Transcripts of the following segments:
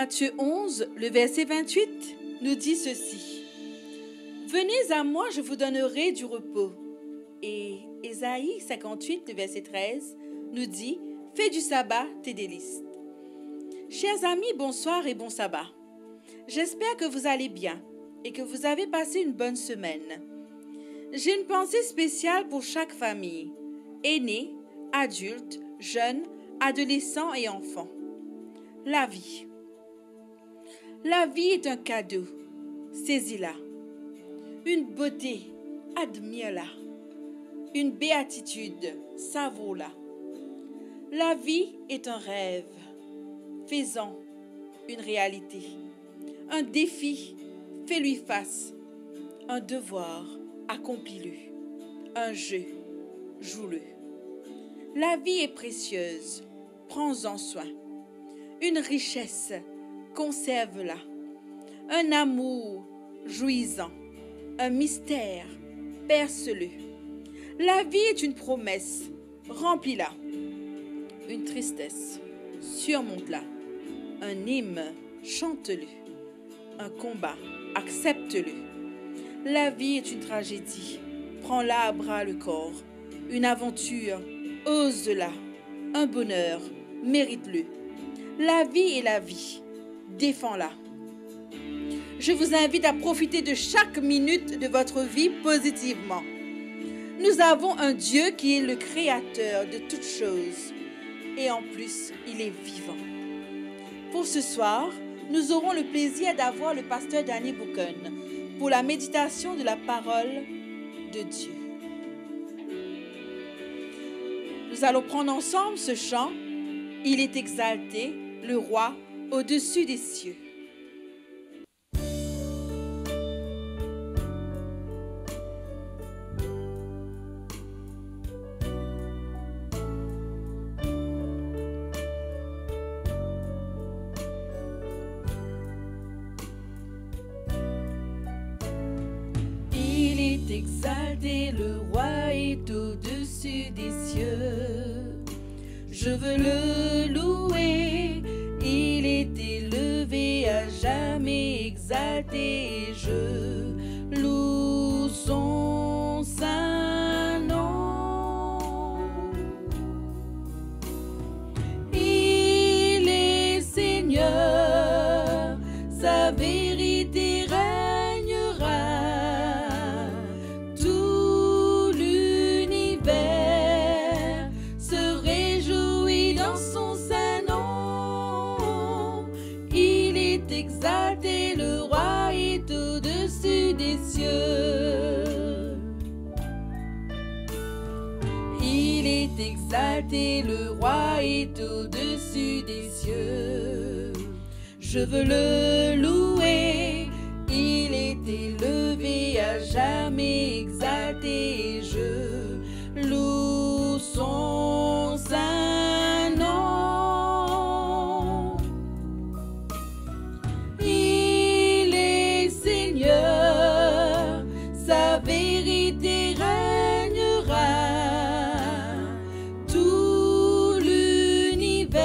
Matthieu 11, le verset 28, nous dit ceci. « Venez à moi, je vous donnerai du repos. » Et Ésaïe 58, le verset 13, nous dit « Fais du sabbat tes délices. » Chers amis, bonsoir et bon sabbat. J'espère que vous allez bien et que vous avez passé une bonne semaine. J'ai une pensée spéciale pour chaque famille, aînés, adultes, jeunes, adolescents et enfants. La vie. La vie est un cadeau, saisis-la. Une beauté, admire-la. Une béatitude, savoure-la. La vie est un rêve, fais-en une réalité. Un défi, fais-lui face. Un devoir, accomplis-le. Un jeu, joue-le. La vie est précieuse, prends-en soin. Une richesse, conserve-la. Un amour, jouis-en. Un mystère, perce-le. La vie est une promesse, remplis-la. Une tristesse, surmonte-la. Un hymne, chante-le. Un combat, accepte-le. La vie est une tragédie, prends-la à bras le corps. Une aventure, ose-la. Un bonheur, mérite-le. La vie est la vie, défends-la. Je vous invite à profiter de chaque minute de votre vie positivement. Nous avons un Dieu qui est le créateur de toutes choses. Et en plus, il est vivant. Pour ce soir, nous aurons le plaisir d'avoir le pasteur Danny Bouken pour la méditation de la parole de Dieu. Nous allons prendre ensemble ce chant. Il est exalté, le roi, au-dessus des cieux. Exalté, le roi est au-dessus des cieux. Je veux le louer, il est élevé à jamais, exalté, et je loue son saint nom. Il est Seigneur, sa vérité règnera. Exalté, le roi est au-dessus des cieux. Il est exalté, le roi est au-dessus des cieux. Je veux le louer, il est élevé à jamais, exalté, et je loue son saint nom. Sa vérité règnera, tout l'univers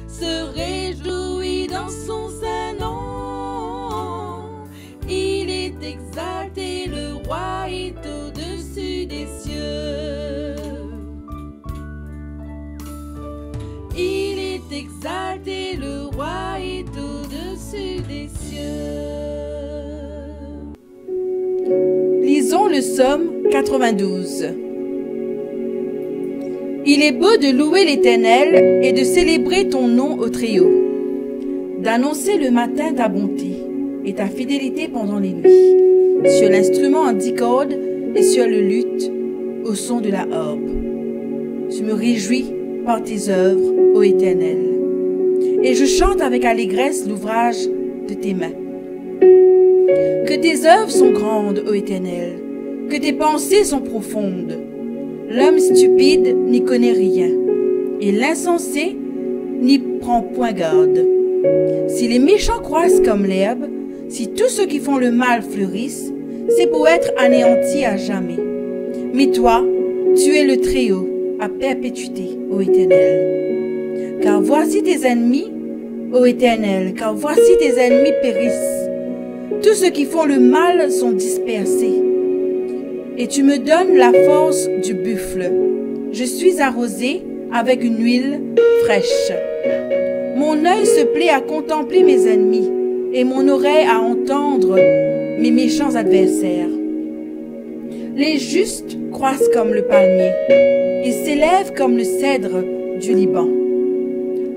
se réjouit dans son saint nom. Il est exalté, le roi est au-dessus des cieux. Il est exalté, le roi est au-dessus des cieux. Lisons le psaume 92. Il est beau de louer l'Éternel et de célébrer ton nom au Très-Haut, d'annoncer le matin ta bonté et ta fidélité pendant les nuits, sur l'instrument en 10 cordes et sur le luth au son de la harpe. Je me réjouis par tes œuvres, ô Éternel, et je chante avec allégresse l'ouvrage de tes mains. Que tes œuvres sont grandes, ô Éternel, que tes pensées sont profondes. L'homme stupide n'y connaît rien, et l'insensé n'y prend point garde. Si les méchants croissent comme l'herbe, si tous ceux qui font le mal fleurissent, c'est pour être anéantis à jamais. Mais toi, tu es le Très-Haut, à perpétuité, ô Éternel. Car voici tes ennemis ô Éternel, car voici tes ennemis périssent. Tous ceux qui font le mal sont dispersés. Et tu me donnes la force du buffle. Je suis arrosé avec une huile fraîche. Mon œil se plaît à contempler mes ennemis et mon oreille à entendre mes méchants adversaires. Les justes croissent comme le palmier. Ils s'élèvent comme le cèdre du Liban.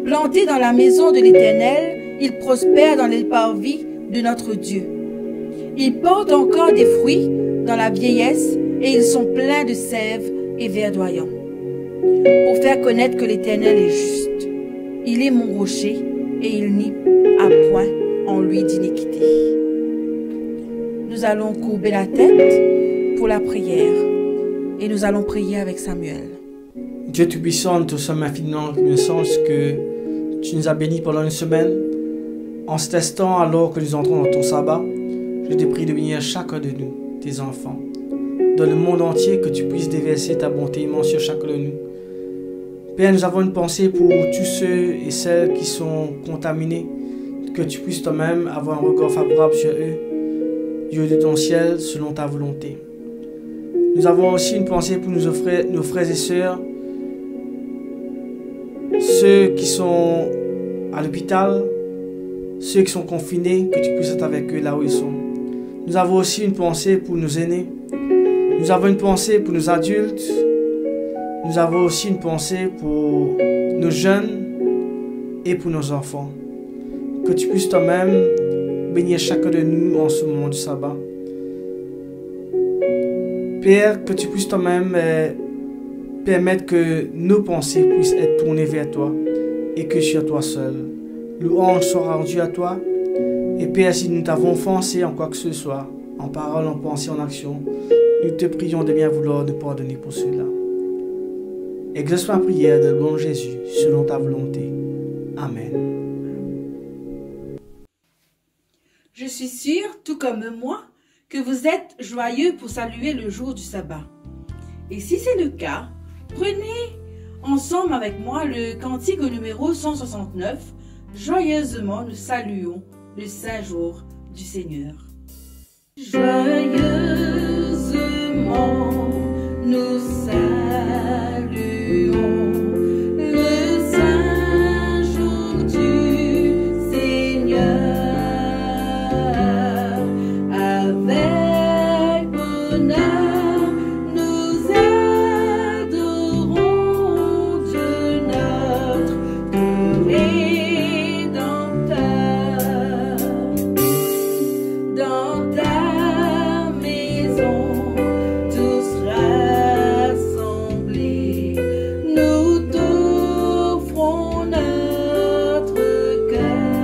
Plantés dans la maison de l'Éternel, ils prospèrent dans les parvis de notre Dieu. Ils portent encore des fruits dans la vieillesse et ils sont pleins de sève et verdoyants. Pour faire connaître que l'Éternel est juste, il est mon rocher et il n'y a point en lui d'iniquité. Nous allons courber la tête pour la prière et nous allons prier avec Samuel. Dieu Tout-Puissant, nous te sommes infiniment reconnaissants que tu nous as bénis pendant une semaine. En cet instant, alors que nous entrons dans ton sabbat, je te prie de bénir chacun de nous, tes enfants. Dans le monde entier, que tu puisses déverser ta bonté immense sur chacun de nous. Père, nous avons une pensée pour tous ceux et celles qui sont contaminés, que tu puisses toi-même avoir un regard favorable sur eux, Dieu de ton ciel, selon ta volonté. Nous avons aussi une pensée pour nos frères et sœurs, ceux qui sont à l'hôpital, ceux qui sont confinés, que tu puisses être avec eux là où ils sont. Nous avons aussi une pensée pour nos aînés. Nous avons une pensée pour nos adultes. Nous avons aussi une pensée pour nos jeunes et pour nos enfants. Que tu puisses toi-même bénir chacun de nous en ce moment du sabbat. Père, que tu puisses toi-même permettre que nos pensées puissent être tournées vers toi et que sur toi seul. Louange soit rendue à toi. Et Père, si nous t'avons offensé en quoi que ce soit, en parole, en pensée, en action, nous te prions de bien vouloir nous pardonner pour cela. Exauce ma prière de bon Jésus, selon ta volonté. Amen. Je suis sûre, tout comme moi, que vous êtes joyeux pour saluer le jour du sabbat. Et si c'est le cas, prenez ensemble avec moi le cantique au numéro 169. Joyeusement, nous saluons le saint jour du Seigneur. Joyeusement, nous saluons le saint jour du Seigneur. Avec bonheur, nous adorons Dieu notre Rédempteur. Dans ta maison, tous rassemblés, nous t'offrons notre cœur.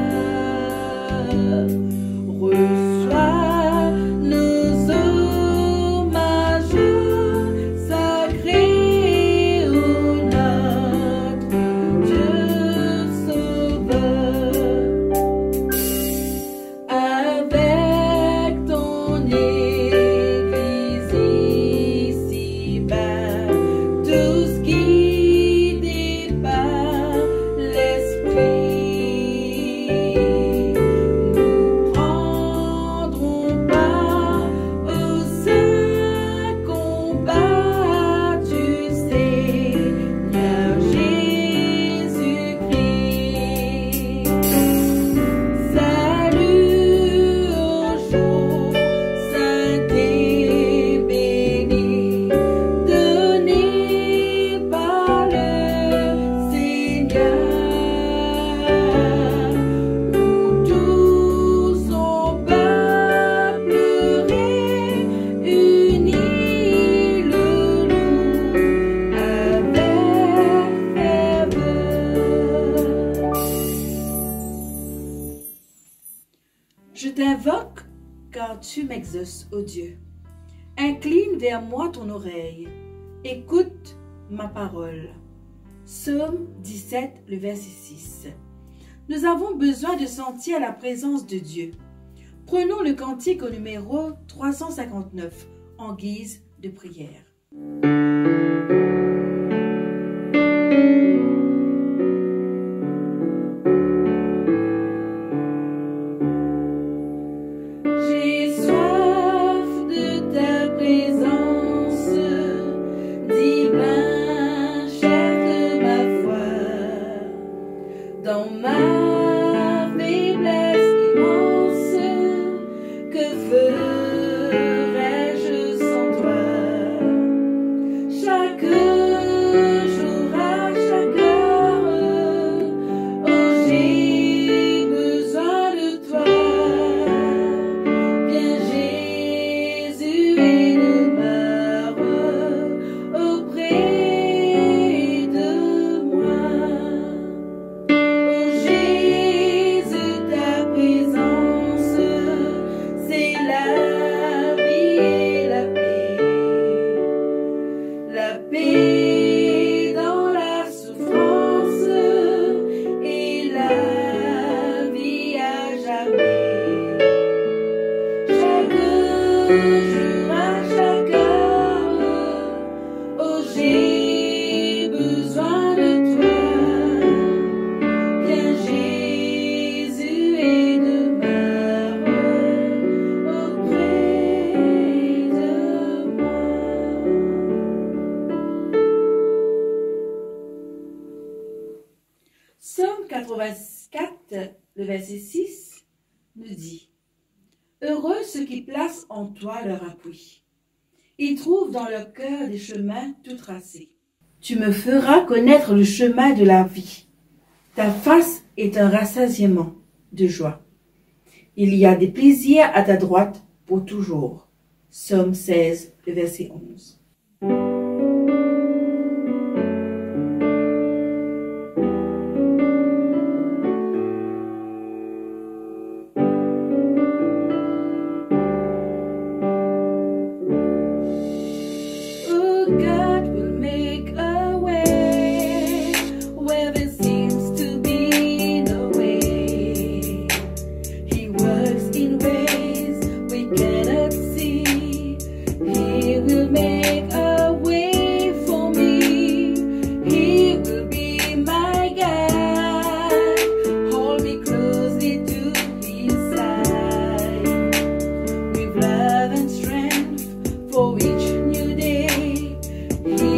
Reçois nos hommages sacrés au notre Dieu Sauveur. Avec ton Église ici-bas, tous guidés par l'Esprit, nous prendrons part au saint combat du Seigneur Jésus-Christ. Salut au jour saint et béni, donné par le Seigneur, où tout son peuple réuni le loue avec ferveur. Je t'invoque car tu m'exauces, ô Dieu. Incline vers moi ton oreille. Écoute ma parole. Psaume 17, le verset 6. Nous avons besoin de sentir la présence de Dieu. Prenons le cantique au numéro 359 en guise de prière. paix dans la souffrance et la vie à jamais. Chaque jour, à chaque heure, oh j'ai besoin de toi. Viens Jésus et demeure auprès de moi. Psaume 84, le verset 6, nous dit « Heureux ceux qui placent en toi leur appui. Ils trouvent dans leur cœur des chemins tout tracés. Tu me feras connaître le chemin de la vie. Ta face est un rassasiement de joie. Il y a des plaisirs à ta droite pour toujours. » Psaume 16, le verset 11. Oh, God will make a way where there seems to be no way. He works in ways we cannot see. He will make a way for me. He will be my guide. Hold me closely to his side. With love and strength for each new day. He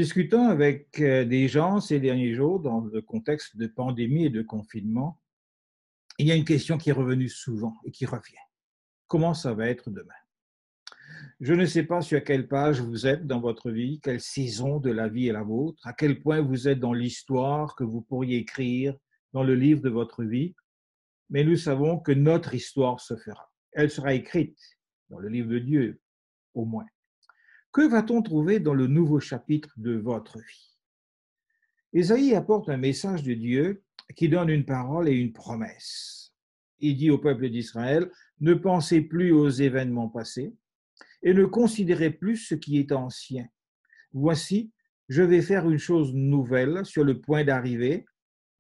Discutant avec des gens ces derniers jours dans le contexte de pandémie et de confinement, il y a une question qui est revenue souvent et qui revient. Comment ça va être demain? Je ne sais pas sur quelle page vous êtes dans votre vie, quelle saison de la vie est la vôtre, à quel point vous êtes dans l'histoire que vous pourriez écrire dans le livre de votre vie, mais nous savons que notre histoire se fera. Elle sera écrite dans le livre de Dieu, au moins. Que va-t-on trouver dans le nouveau chapitre de votre vie? Ésaïe apporte un message de Dieu qui donne une parole et une promesse. Il dit au peuple d'Israël, ne pensez plus aux événements passés et ne considérez plus ce qui est ancien. Voici, je vais faire une chose nouvelle sur le point d'arriver.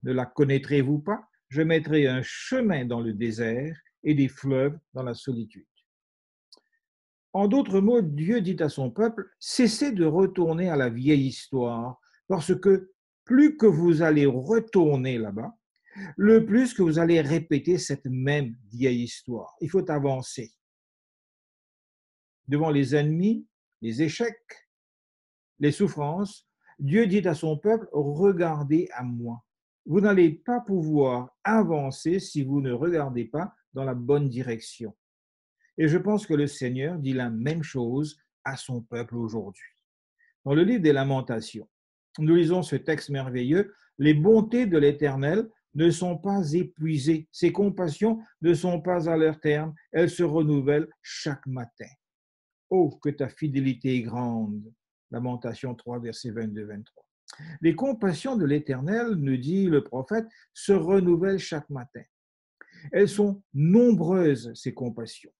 Ne la connaîtrez-vous pas? Je mettrai un chemin dans le désert et des fleuves dans la solitude. En d'autres mots, Dieu dit à son peuple, cessez de retourner à la vieille histoire, parce que plus que vous allez retourner là-bas, le plus que vous allez répéter cette même vieille histoire. Il faut avancer. Devant les ennemis, les échecs, les souffrances, Dieu dit à son peuple, regardez à moi. Vous n'allez pas pouvoir avancer si vous ne regardez pas dans la bonne direction. Et je pense que le Seigneur dit la même chose à son peuple aujourd'hui. Dans le livre des Lamentations, nous lisons ce texte merveilleux, les bontés de l'Éternel ne sont pas épuisées, ses compassions ne sont pas à leur terme, elles se renouvellent chaque matin. Oh, que ta fidélité est grande. Lamentation 3, versets 22-23. Les compassions de l'Éternel, nous dit le prophète, se renouvellent chaque matin. Elles sont nombreuses, ces compassions.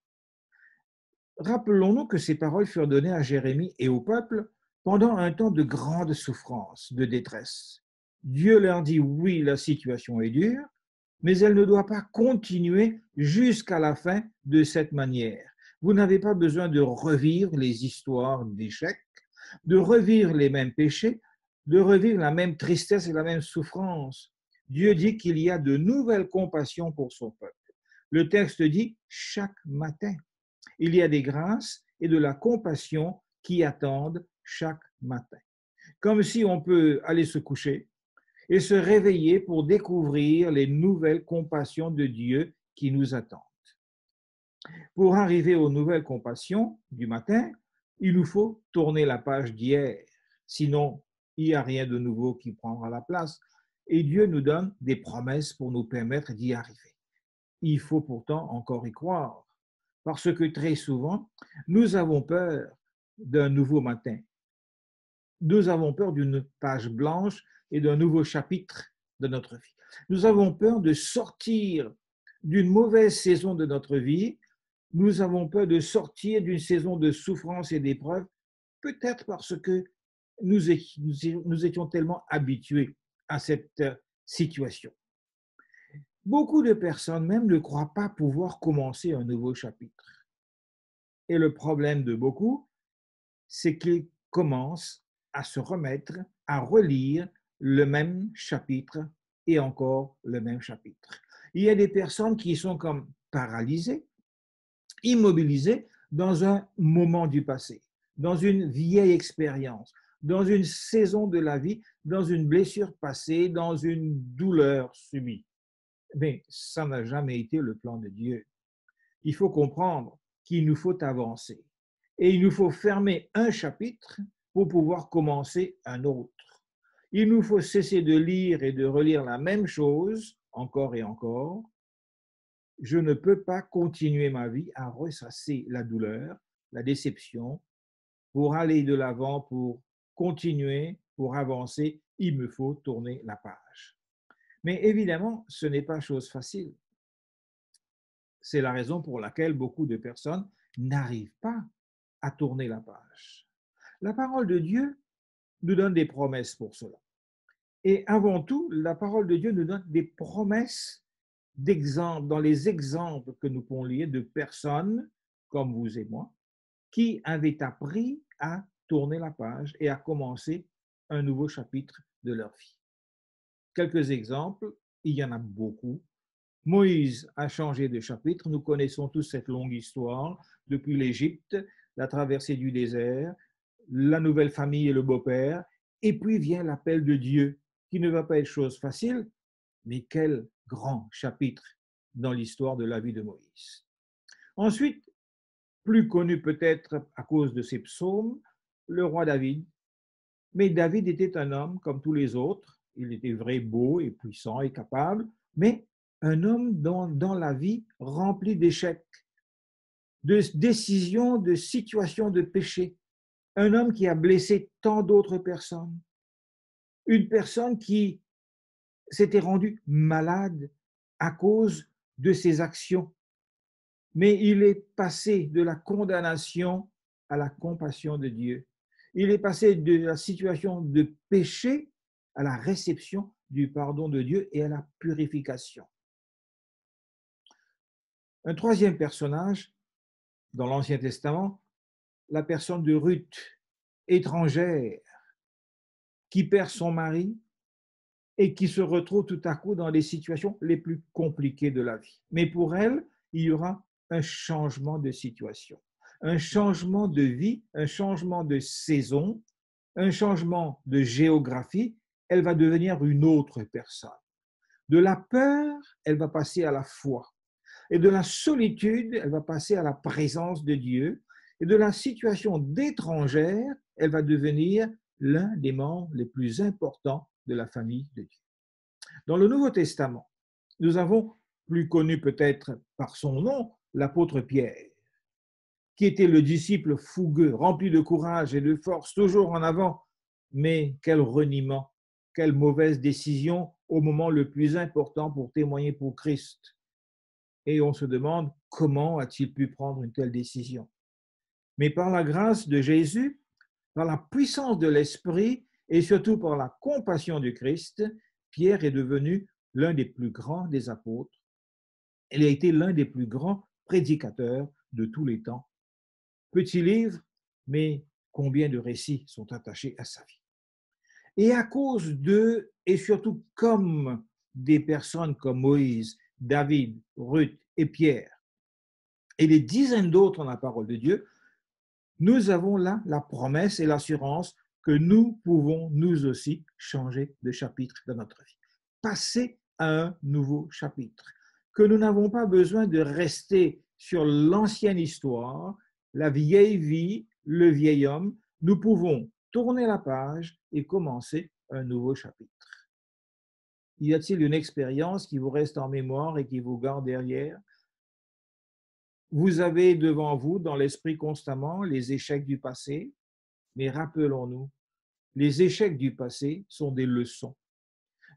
Rappelons-nous que ces paroles furent données à Jérémie et au peuple pendant un temps de grande souffrance, de détresse. Dieu leur dit, oui, la situation est dure, mais elle ne doit pas continuer jusqu'à la fin de cette manière. Vous n'avez pas besoin de revivre les histoires d'échecs, de revivre les mêmes péchés, de revivre la même tristesse et la même souffrance. Dieu dit qu'il y a de nouvelles compassions pour son peuple. Le texte dit chaque matin. Il y a des grâces et de la compassion qui attendent chaque matin. Comme si on peut aller se coucher et se réveiller pour découvrir les nouvelles compassions de Dieu qui nous attendent. Pour arriver aux nouvelles compassions du matin, il nous faut tourner la page d'hier. Sinon, il n'y a rien de nouveau qui prendra la place. Et Dieu nous donne des promesses pour nous permettre d'y arriver. Il faut pourtant encore y croire. Parce que très souvent, nous avons peur d'un nouveau matin. Nous avons peur d'une page blanche et d'un nouveau chapitre de notre vie. Nous avons peur de sortir d'une mauvaise saison de notre vie. Nous avons peur de sortir d'une saison de souffrance et d'épreuve, peut-être parce que nous étions tellement habitués à cette situation. Beaucoup de personnes même ne croient pas pouvoir commencer un nouveau chapitre. Et le problème de beaucoup, c'est qu'ils commencent à se remettre, à relire le même chapitre et encore le même chapitre. Il y a des personnes qui sont comme paralysées, immobilisées dans un moment du passé, dans une vieille expérience, dans une saison de la vie, dans une blessure passée, dans une douleur subie. Mais ça n'a jamais été le plan de Dieu. Il faut comprendre qu'il nous faut avancer et il nous faut fermer un chapitre pour pouvoir commencer un autre. Il nous faut cesser de lire et de relire la même chose encore et encore. Je ne peux pas continuer ma vie à ressasser la douleur, la déception. Pour aller de l'avant, pour continuer, pour avancer, il me faut tourner la page. Mais évidemment, ce n'est pas chose facile. C'est la raison pour laquelle beaucoup de personnes n'arrivent pas à tourner la page. La parole de Dieu nous donne des promesses pour cela. Et avant tout, la parole de Dieu nous donne des promesses d'exemples, dans les exemples que nous pouvons lire de personnes comme vous et moi, qui avaient appris à tourner la page et à commencer un nouveau chapitre de leur vie. Quelques exemples, il y en a beaucoup. Moïse a changé de chapitre. Nous connaissons tous cette longue histoire depuis l'Égypte, la traversée du désert, la nouvelle famille et le beau-père, Et puis vient l'appel de Dieu, qui ne va pas être chose facile, mais quel grand chapitre dans l'histoire de la vie de Moïse. Ensuite, plus connu peut-être à cause de ses psaumes, le roi David. Mais David était un homme comme tous les autres. Il était vrai, beau et puissant et capable, mais un homme dans la vie rempli d'échecs, de décisions, de situations de péché. Un homme qui a blessé tant d'autres personnes. Une personne qui s'était rendue malade à cause de ses actions. Mais il est passé de la condamnation à la compassion de Dieu. Il est passé de la situation de péché à la réception du pardon de Dieu et à la purification. Un troisième personnage dans l'Ancien Testament, la personne de Ruth, étrangère, qui perd son mari et qui se retrouve tout à coup dans les situations les plus compliquées de la vie. Mais pour elle, il y aura un changement de situation, un changement de vie, un changement de saison, un changement de géographie. Elle va devenir une autre personne. De la peur, elle va passer à la foi. Et de la solitude, elle va passer à la présence de Dieu. Et de la situation d'étrangère, elle va devenir l'un des membres les plus importants de la famille de Dieu. Dans le Nouveau Testament, nous avons, plus connu peut-être par son nom, l'apôtre Pierre, qui était le disciple fougueux, rempli de courage et de force, toujours en avant. Mais quel reniement, quelle mauvaise décision au moment le plus important pour témoigner pour Christ. Et on se demande comment a-t-il pu prendre une telle décision. Mais par la grâce de Jésus, par la puissance de l'Esprit et surtout par la compassion du Christ, Pierre est devenu l'un des plus grands des apôtres. Il a été l'un des plus grands prédicateurs de tous les temps. Petit livre, mais combien de récits sont attachés à sa vie. Et à cause de, et surtout comme des personnes comme Moïse, David, Ruth et Pierre, et des dizaines d'autres dans la parole de Dieu, nous avons là la promesse et l'assurance que nous pouvons nous aussi changer de chapitre dans notre vie. Passer à un nouveau chapitre. Que nous n'avons pas besoin de rester sur l'ancienne histoire, la vieille vie, le vieil homme. Nous pouvons tourner la page et commencer un nouveau chapitre. Y a-t-il une expérience qui vous reste en mémoire et qui vous garde derrière? Vous avez devant vous, dans l'esprit constamment, les échecs du passé, mais rappelons-nous, les échecs du passé sont des leçons.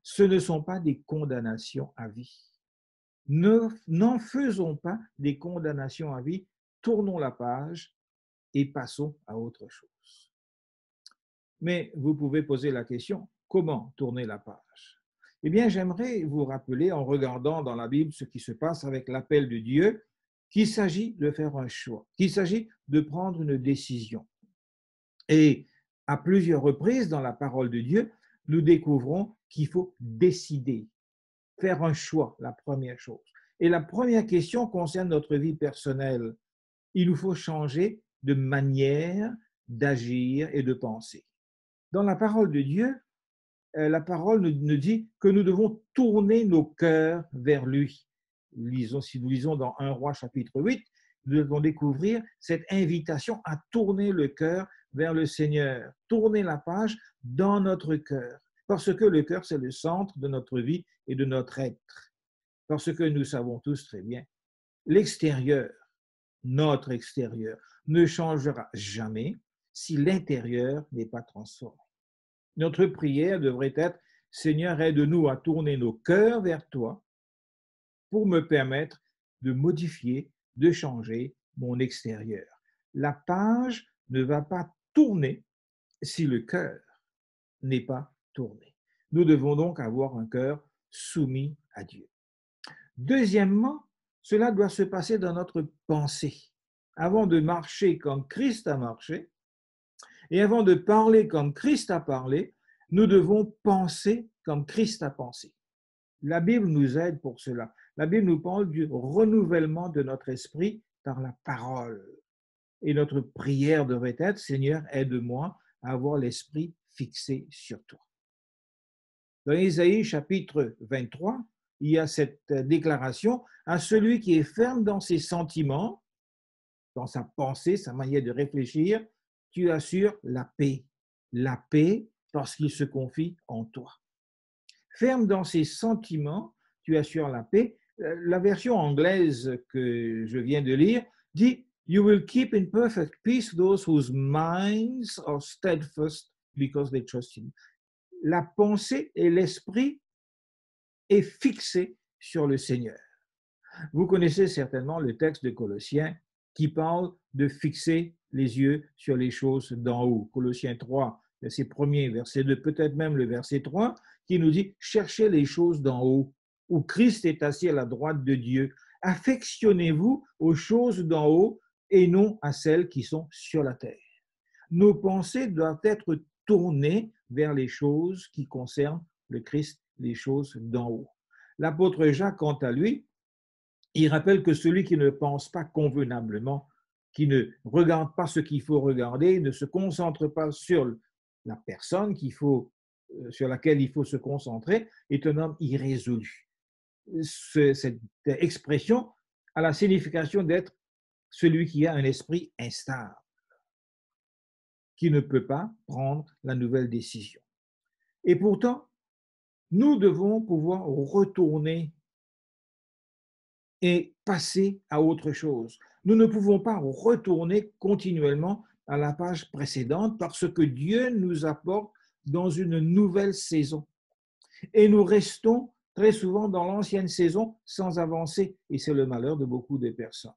Ce ne sont pas des condamnations à vie. N'en faisons pas des condamnations à vie, tournons la page et passons à autre chose. Mais vous pouvez poser la question, comment tourner la page? Eh bien, j'aimerais vous rappeler, en regardant dans la Bible ce qui se passe avec l'appel de Dieu, qu'il s'agit de faire un choix, qu'il s'agit de prendre une décision. Et à plusieurs reprises dans la parole de Dieu, nous découvrons qu'il faut décider, faire un choix, la première chose. Et la première question concerne notre vie personnelle. Il nous faut changer de manière d'agir et de penser. Dans la parole de Dieu, la parole nous dit que nous devons tourner nos cœurs vers lui. Si nous lisons dans 1 Roi chapitre 8, nous devons découvrir cette invitation à tourner le cœur vers le Seigneur, tourner la page dans notre cœur, parce que le cœur, c'est le centre de notre vie et de notre être. Parce que nous savons tous très bien, l'extérieur, notre extérieur, ne changera jamais si l'intérieur n'est pas transformé. Notre prière devrait être « Seigneur, aide-nous à tourner nos cœurs vers toi pour me permettre de modifier, de changer mon extérieur. » La page ne va pas tourner si le cœur n'est pas tourné. Nous devons donc avoir un cœur soumis à Dieu. Deuxièmement, cela doit se passer dans notre pensée. Avant de marcher comme Christ a marché, et avant de parler comme Christ a parlé, nous devons penser comme Christ a pensé. La Bible nous aide pour cela. La Bible nous parle du renouvellement de notre esprit par la parole. Et notre prière devrait être « Seigneur, aide-moi à avoir l'esprit fixé sur toi. Dans Ésaïe chapitre 23, il y a cette déclaration: à celui qui est ferme dans ses sentiments, dans sa pensée, sa manière de réfléchir, tu assures la paix. La paix parce qu'il se confie en toi. Ferme dans ses sentiments, tu assures la paix. La version anglaise que je viens de lire dit: You will keep in perfect peace those whose minds are steadfast because they trust in you. La pensée et l'esprit est fixé sur le Seigneur. Vous connaissez certainement le texte de Colossiens qui parle de fixer les yeux sur les choses d'en haut. Colossiens 3, verset 1er, verset 2, peut-être même le verset 3, qui nous dit: cherchez les choses d'en haut, où Christ est assis à la droite de Dieu. Affectionnez-vous aux choses d'en haut et non à celles qui sont sur la terre. Nos pensées doivent être tournées vers les choses qui concernent le Christ, les choses d'en haut. L'apôtre Jacques, quant à lui, il rappelle que celui qui ne pense pas convenablement, qui ne regarde pas ce qu'il faut regarder, ne se concentre pas sur la personne sur laquelle il faut se concentrer, est un homme irrésolu. Cette expression a la signification d'être celui qui a un esprit instable, qui ne peut pas prendre la nouvelle décision. Et pourtant, nous devons pouvoir retourner et passer à autre chose. Nous ne pouvons pas retourner continuellement à la page précédente parce que Dieu nous apporte dans une nouvelle saison. Et nous restons très souvent dans l'ancienne saison sans avancer, et c'est le malheur de beaucoup de personnes.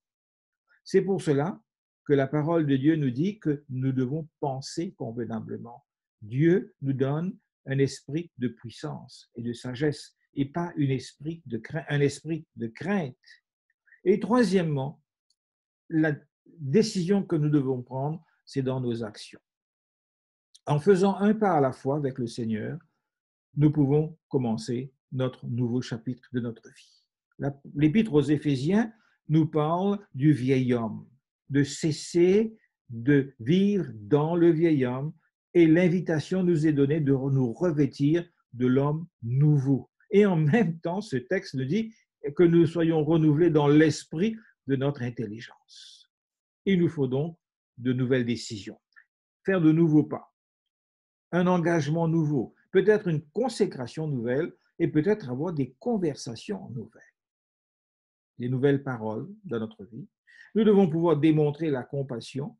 C'est pour cela que la parole de Dieu nous dit que nous devons penser convenablement. Dieu nous donne un esprit de puissance et de sagesse, et pas un esprit de crainte. Et troisièmement, la décision que nous devons prendre, c'est dans nos actions. En faisant un pas à la fois avec le Seigneur, nous pouvons commencer notre nouveau chapitre de notre vie. L'Épître aux Éphésiens nous parle du vieil homme, de cesser de vivre dans le vieil homme, et l'invitation nous est donnée de nous revêtir de l'homme nouveau. Et en même temps, ce texte nous dit que nous soyons renouvelés dans l'esprit de notre intelligence. Il nous faut donc de nouvelles décisions, faire de nouveaux pas, un engagement nouveau, peut-être une consécration nouvelle et peut-être avoir des conversations nouvelles, des nouvelles paroles dans notre vie. Nous devons pouvoir démontrer la compassion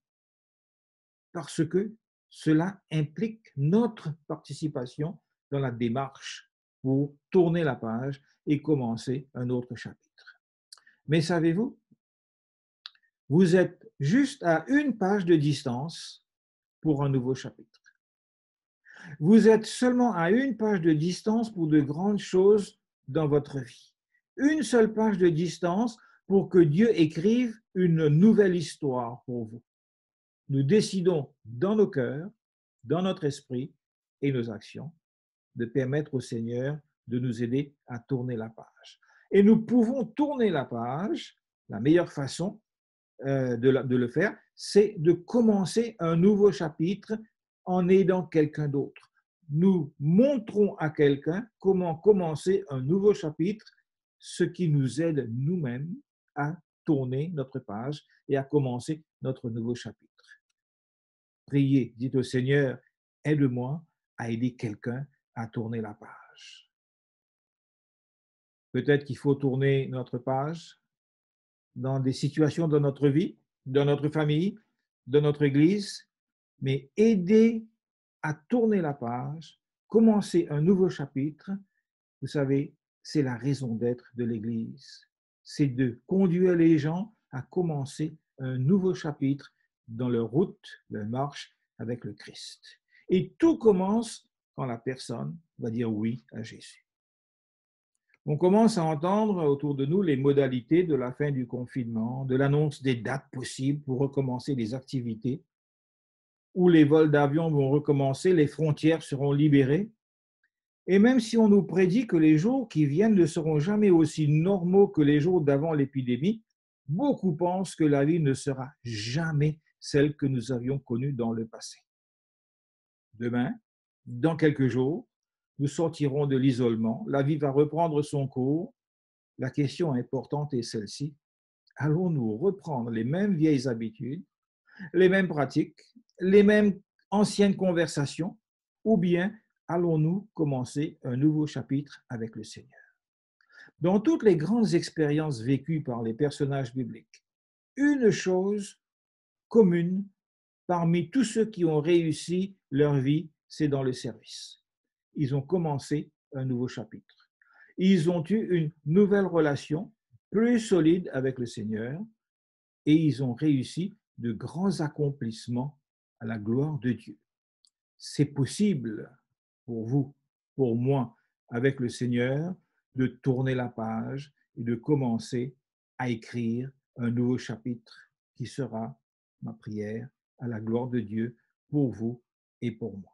parce que cela implique notre participation dans la démarche pour tourner la page et commencer un autre chapitre. Mais savez-vous, vous êtes juste à une page de distance pour un nouveau chapitre. Vous êtes seulement à une page de distance pour de grandes choses dans votre vie. Une seule page de distance pour que Dieu écrive une nouvelle histoire pour vous. Nous décidons dans nos cœurs, dans notre esprit et nos actions de permettre au Seigneur de nous aider à tourner la page. Et nous pouvons tourner la page, la meilleure façon de le faire, c'est de commencer un nouveau chapitre en aidant quelqu'un d'autre. Nous montrons à quelqu'un comment commencer un nouveau chapitre, ce qui nous aide nous-mêmes à tourner notre page et à commencer notre nouveau chapitre. Priez, dites au Seigneur, aide-moi à aider quelqu'un à tourner la page. Peut-être qu'il faut tourner notre page dans des situations de notre vie, dans notre famille, dans notre Église, mais aider à tourner la page, commencer un nouveau chapitre, vous savez, c'est la raison d'être de l'Église. C'est de conduire les gens à commencer un nouveau chapitre dans leur route, leur marche avec le Christ. Et tout commence quand la personne va dire oui à Jésus. On commence à entendre autour de nous les modalités de la fin du confinement, de l'annonce des dates possibles pour recommencer les activités, où les vols d'avion vont recommencer, les frontières seront libérées. Et même si on nous prédit que les jours qui viennent ne seront jamais aussi normaux que les jours d'avant l'épidémie, beaucoup pensent que la vie ne sera jamais celle que nous avions connue dans le passé. Demain, Dans quelques jours, nous sortirons de l'isolement, la vie va reprendre son cours. La question importante est celle-ci. Allons-nous reprendre les mêmes vieilles habitudes, les mêmes pratiques, les mêmes anciennes conversations, ou bien allons-nous commencer un nouveau chapitre avec le Seigneur? Dans toutes les grandes expériences vécues par les personnages bibliques, une chose commune parmi tous ceux qui ont réussi leur vie, c'est dans le service. Ils ont commencé un nouveau chapitre. Ils ont eu une nouvelle relation plus solide avec le Seigneur et ils ont réussi de grands accomplissements à la gloire de Dieu. C'est possible pour vous, pour moi, avec le Seigneur, de tourner la page et de commencer à écrire un nouveau chapitre qui sera ma prière à la gloire de Dieu pour vous et pour moi.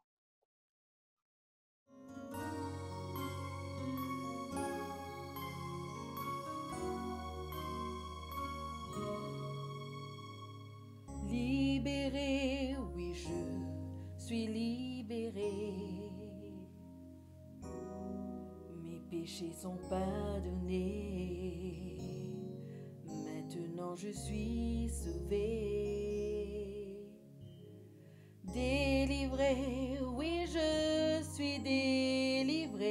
Libéré, oui, je suis libéré. Mes péchés sont pardonnés. Maintenant je suis sauvé. Délivré, oui, je suis délivré.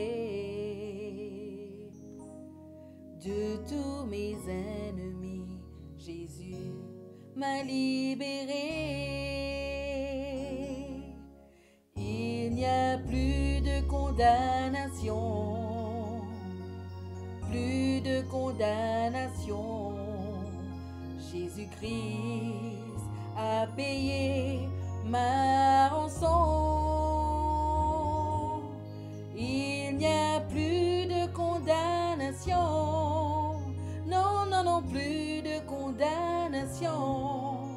De tous mes ennemis, Jésus m'a libéré. Il n'y a plus de condamnation, plus de condamnation. Jésus-Christ a payé ma rançon. Il n'y a plus de condamnation, non, non, non, plus de condamnation.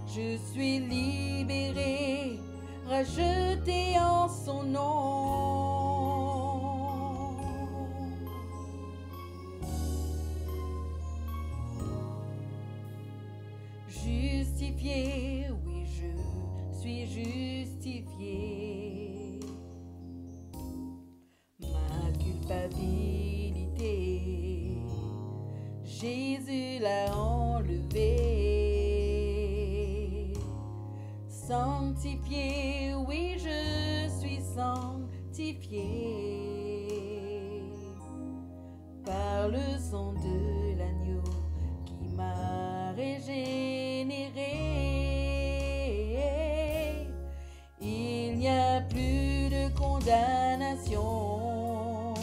Je suis libéré, racheté en son nom. Justifié, oui, je suis justifié. Ma culpabilité, Jésus l'a enlevé. Sanctifié, oui, je suis sanctifié par le sang de l'agneau qui m'a régénéré. Il n'y a plus de condamnation,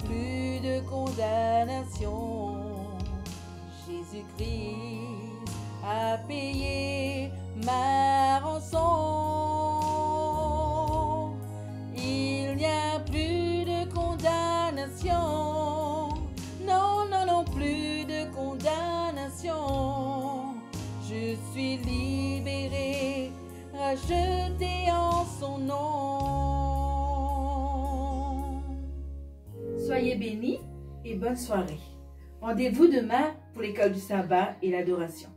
plus de condamnation. Jésus-Christ a payé ma rançon. Il n'y a plus de condamnation, non, non, non, plus de condamnation. Je suis libéré, racheté en son nom. Soyez bénis et bonne soirée. Rendez-vous demain pour l'école du sabbat et l'adoration.